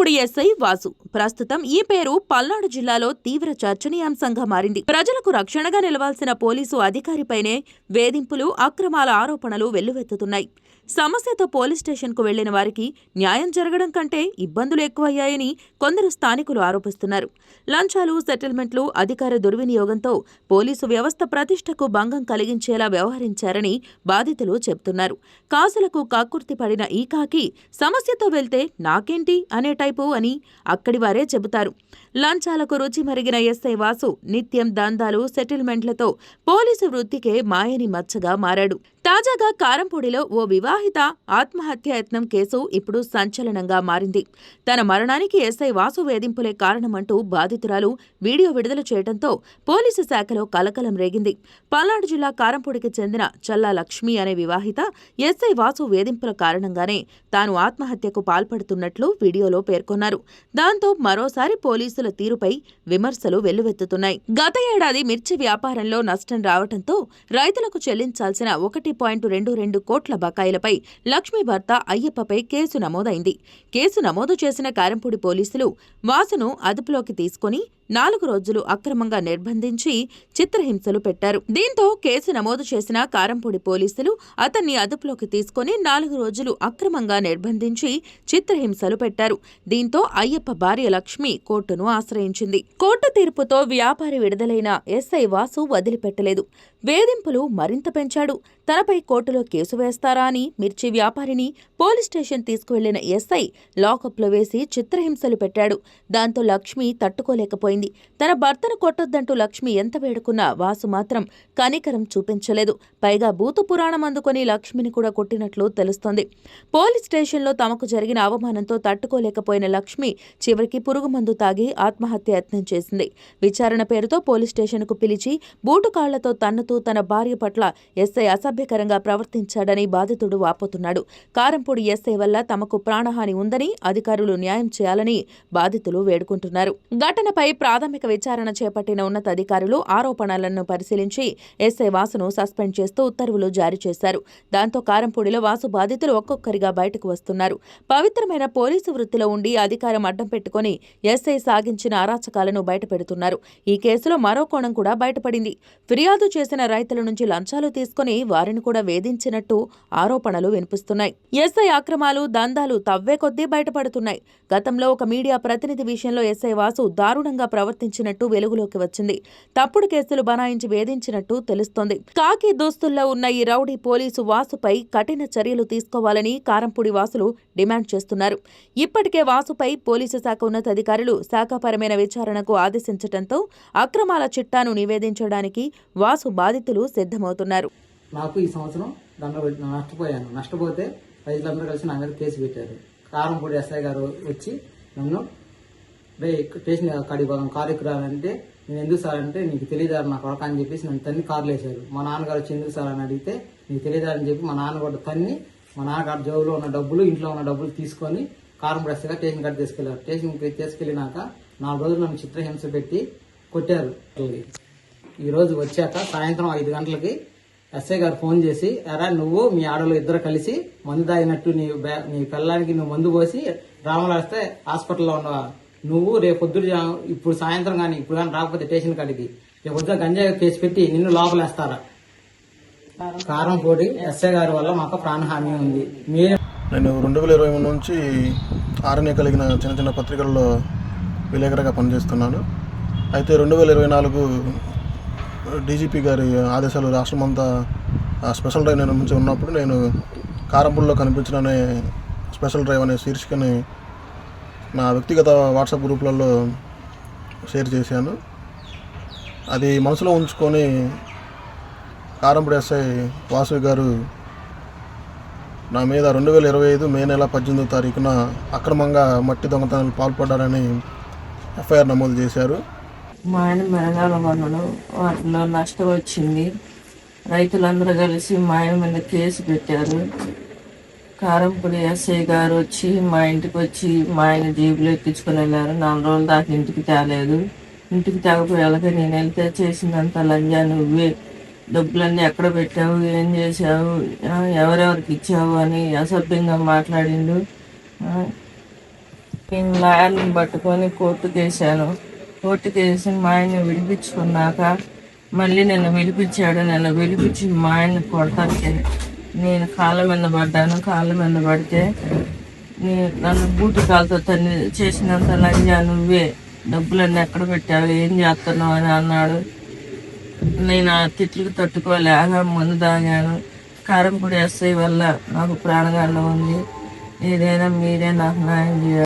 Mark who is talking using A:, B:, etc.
A: Karampudi SI Vasu ప్రస్తుతం ఈ పేరు పల్నాడు జిల్లాలో తీవ్ర చర్చనీయాంశంగా మారింది. ప్రజలకు రక్షణగా నిలవాల్సిన పోలీసు అధికారిపైనే వేధింపులు, అక్రమాల ఆరోపణలు వెల్లువెత్తుతున్నాయి. సమస్యతో పోలీస్ స్టేషన్కు వెళ్లిన వారికి న్యాయం జరగడం కంటే ఇబ్బందులు ఎక్కువయ్యాయని కొందరు స్థానికులు ఆరోపిస్తున్నారు. లంచాలు, సెటిల్మెంట్లు, అధికార దుర్వినియోగంతో పోలీసు వ్యవస్థ ప్రతిష్టకు భంగం కలిగించేలా వ్యవహరించారని బాధితులు చెబుతున్నారు. కాసులకు కక్కుర్తి పడిన ఈ కాకి సమస్యతో వెళ్తే నాకేంటి అనే టైపు అని అక్కడి వారే చెబుతారు. లంచాలకు రుచి మరిగిన ఎస్ఐ వాసు నిత్యం దందాలు, సెటిల్మెంట్లతో పోలీసు వృత్తికే మాయని మచ్చగా మారాడు. తాజాగా కారంపూడిలో ఓ వివాహిత ఆత్మహత్యాయత్నం కేసు ఇప్పుడు సంచలనంగా మారింది. తన మరణానికి ఎస్ఐ వాసు వేధింపులే కారణమంటూ బాధితురాలు వీడియో విడుదల చేయడంతో పోలీసు శాఖలో కలకలం రేగింది. పల్నాడు జిల్లా కారంపూడికి చెందిన చల్లా లక్ష్మి అనే వివాహిత ఎస్ఐ వాసు వేధింపుల కారణంగానే తాను ఆత్మహత్యకు పాల్పడుతున్నట్లు వీడియోలో పేర్కొన్నారు. దాంతో మరోసారి పోలీసుల తీరుపై విమర్శలు వెల్లువెత్తుతున్నాయి. గత ఏడాది మిర్చి వ్యాపారంలో నష్టం రావడంతో రైతులకు చెల్లించాల్సిన 1.22 కోట్ల బకాయిలపై లక్ష్మీ భర్త అయ్యప్పపై కేసు నమోదైంది. కేసు నమోదు చేసిన కారంపూడి పోలీసులు వాసును అదుపులోకి తీసుకుని 4 రోజులు అక్రమంగా నిర్బంధించి చిత్రహింసలు పెట్టారు. దీంతో కేసు నమోదు చేసిన కారంపూడి పోలీసులు అతన్ని అదుపులోకి తీసుకుని 4 రోజులు అక్రమంగా నిర్బంధించి చిత్రహింసలు పెట్టారు. దీంతో అయ్యప్ప భార్య లక్ష్మి కోర్టును ఆశ్రయించింది. కోర్టు తీర్పుతో వ్యాపారి విడుదలైన ఎస్ఐ వాసు వదిలిపెట్టలేదు. వేధింపులు మరింత పెంచాడు. తనపై కోర్టులో కేసు వేస్తారా అని మిర్చి వ్యాపారిని పోలీస్ స్టేషన్ తీసుకువెళ్లిన ఎస్ఐ లాకప్లో వేసి చిత్రహింసలు పెట్టాడు. దాంతో లక్ష్మి తట్టుకోలేకపోయింది. తన భర్తను కొట్టొద్దంటూ లక్ష్మి ఎంత వేడుకున్నా వాసు మాత్రం కనికరం చూపించలేదు. పైగా భూత పురాణం అందుకొని లక్ష్మిని కూడా కొట్టినట్లు తెలుస్తోంది. పోలీస్ స్టేషన్లో తమకు జరిగిన అవమానంతో తట్టుకోలేకపోయిన లక్ష్మి చివరికి పురుగుమందు తాగి ఆత్మహత్య యత్నం చేసింది. విచారణ పేరుతో పోలీస్ స్టేషన్కు పిలిచి బూటుకాళ్లతో తన్నుతూ తన భార్య పట్ల ఎస్ఐ అసభ్యకరంగా ప్రవర్తించాడని బాధితుడు వాపోతున్నాడు. కారంపూడి ఎస్ఐ వల్ల తమకు ప్రాణహాని ఉందని అధికారులు న్యాయం చేయాలని బాధితులు వేడుకుంటున్నారు. ఘటనపై ప్రాథమిక విచారణ చేపట్టిన ఉన్నతాధికారులు ఆరోపణలను పరిశీలించి ఎస్ఐ వాసును సస్పెండ్ చేస్తూ ఉత్తర్వులు జారీ చేశారు. దాంతో కారంపూడిలో వాసు బాధితులు ఒక్కొక్కరిగా బయటకు వస్తున్నారు. పవిత్రమైన పోలీసు వృత్తిలో ఉండి అధికారం అడ్డం పెట్టుకుని ఎస్ఐ సాగించిన అరాచకాలను బయటపెడుతున్నారు. ఈ కేసులో మరో కోణం కూడా బయటపడింది. ఫిర్యాదు చేసిన రైతుల నుంచి లంచాలు తీసుకుని వారిని కూడా వేధించినట్టు ఆరోపణలు వినిపిస్తున్నాయి. ఎస్ఐ అక్రమాలు, దందాలు తవ్వే కొద్దీ బయటపడుతున్నాయి. గతంలో ఒక మీడియా ప్రతినిధి విషయంలో ఎస్ఐ వాసు దారుణంగా ప్రవర్తించినట్టు వెలుగులోకి వచ్చింది. తప్పుడు కేసులు బనాయించి వేధించినట్టు తెలుస్తోంది. కాకి దుస్తుల్లో ఉన్న ఈ రౌడీ పోలీసు వాసుపై కఠిన చర్యలు తీసుకోవాలని కారంపూడి వాసులు డిమాండ్ చేస్తున్నారు. ఇప్పటికే వాసుపై పోలీసు శాఖ ఉన్నతాధికారులు శాఖాపరమైన విచారణకు ఆదేశించడంతో అక్రమాల చిట్టాను నివేదించడానికి వాసు బాధితులు సిద్ధమవుతున్నారు.
B: నాకు ఈ సంవత్సరం నష్టపోతే రైతులందరూ కలిసి నా మీద కేసు పెట్టారు. కారంపూడి ఎస్ఐ గారు వచ్చి నన్ను స్టేషన్ కారు ఎక్కురాలంటే నేను ఎందుకు సార్ అంటే నీకు తెలియదారు నా కొడక అని చెప్పేసి నన్ను తన్ని కార్లు వేశారు. మా నాన్నగారు వచ్చి ఎందుకు సార్ అని అడిగితే నీకు తెలియదారని చెప్పి మా నాన్న కూడా తన్ని మా నాన్నగారు జోబులో ఉన్న డబ్బులు, ఇంట్లో ఉన్న డబ్బులు తీసుకొని కారంపూడి ఎస్ఐ గారు స్టేషన్ కాడ తీసుకెళ్లారు. స్టేషన్కి తీసుకెళ్లినాక 4 రోజులు నన్ను చిత్రహింస పెట్టి కొట్టారు. ఈ రోజు వచ్చాక సాయంత్రం 5 గంటలకి ఎస్ఐ గారు ఫోన్ చేసి, ఎరా నువ్వు మీ ఆడలు ఇద్దరు కలిసి మందు తాగినట్టు నీ పిల్లానికి నువ్వు మందు పోసి రామలాస్తే హాస్పిటల్లో ఉన్నావా, నువ్వు రేపొద్దు ఇప్పుడు సాయంత్రం కానీ ఇప్పుడు కానీ రాకపోతే స్టేషన్ కాడికి రేపొద్దు గంజాయి కేసు పెట్టి నిన్ను లోపలేస్తారా. కారంపూడి ఎస్ఐ గారి వల్ల మాకు ప్రాణహాని ఉంది.
C: నేను 2023 నుంచి ఆర్ఎన్ఏ కలిగిన చిన్న చిన్న పత్రికల్లో విలేకరుగా పనిచేస్తున్నాను. అయితే 2024 డీజీపీ గారి ఆదేశాలు రాష్ట్రమంతా స్పెషల్ డ్రైవ్ నిర్మించి ఉన్నప్పుడు నేను కారంపూడిలో కనిపించడనే స్పెషల్ డ్రైవ్ అనే శీర్షికని నా వ్యక్తిగత వాట్సాప్ గ్రూపులలో షేర్ చేశాను. అది మనసులో ఉంచుకొని కారంపూడి ఎస్ఐ వాసు గారు నా మీద 2025 మే నెల 18వ తారీఖున అక్రమంగా మట్టి దొంగతనాలు పాల్పడ్డారని ఎఫ్ఐఆర్ నమోదు చేశారు.
D: మా ఆయన మెరగాల పనులు వాటిలో నష్టం వచ్చింది. రైతులందరూ కలిసి మా ఆయన మీద కేసు పెట్టారు. కారంపూడి ఎస్ఐ గారు వచ్చి మా ఇంటికి వచ్చి మా ఆయన జీబులో ఎక్కించుకొని వెళ్ళారు. 4 రోజులు దాకా ఇంటికి తేలేదు. ఇంటికి తేకపోయాక నేను వెళ్తే చేసిందంత లంజా, నువ్వే డబ్బులన్నీ ఎక్కడ పెట్టావు, ఏం చేసావు, ఎవరెవరికి ఇచ్చావు అని అసభ్యంగా మాట్లాడిండు. నేను లాయర్ని పట్టుకొని కోర్టుకు వేసాను. కోర్టుకు వేసి మా ఆయన్ని విడిపించుకున్నాక మళ్ళీ నిన్న విడిపించాడు. నిన్న విడిపించి మా ఆయన్ని కొడతానికి నేను కాళ్ళ మీద పడ్డాను. కాళ్ళ మీద పడితే నన్ను బూటు కాలుతో తన్ని చేసినంత లంజా నువ్వే, డబ్బులన్నీ ఎక్కడ పెట్టావు, ఏం చేస్తున్నావు అని అన్నాడు. నేను ఆ తిట్లకు తట్టుకోలేక మందు తాగాను. కారంపూడి ఎస్ఐ వల్ల నాకు ప్రాణగండం ఉంది. ఏదైనా మీరే నాకు న్యాయం చేయాలి.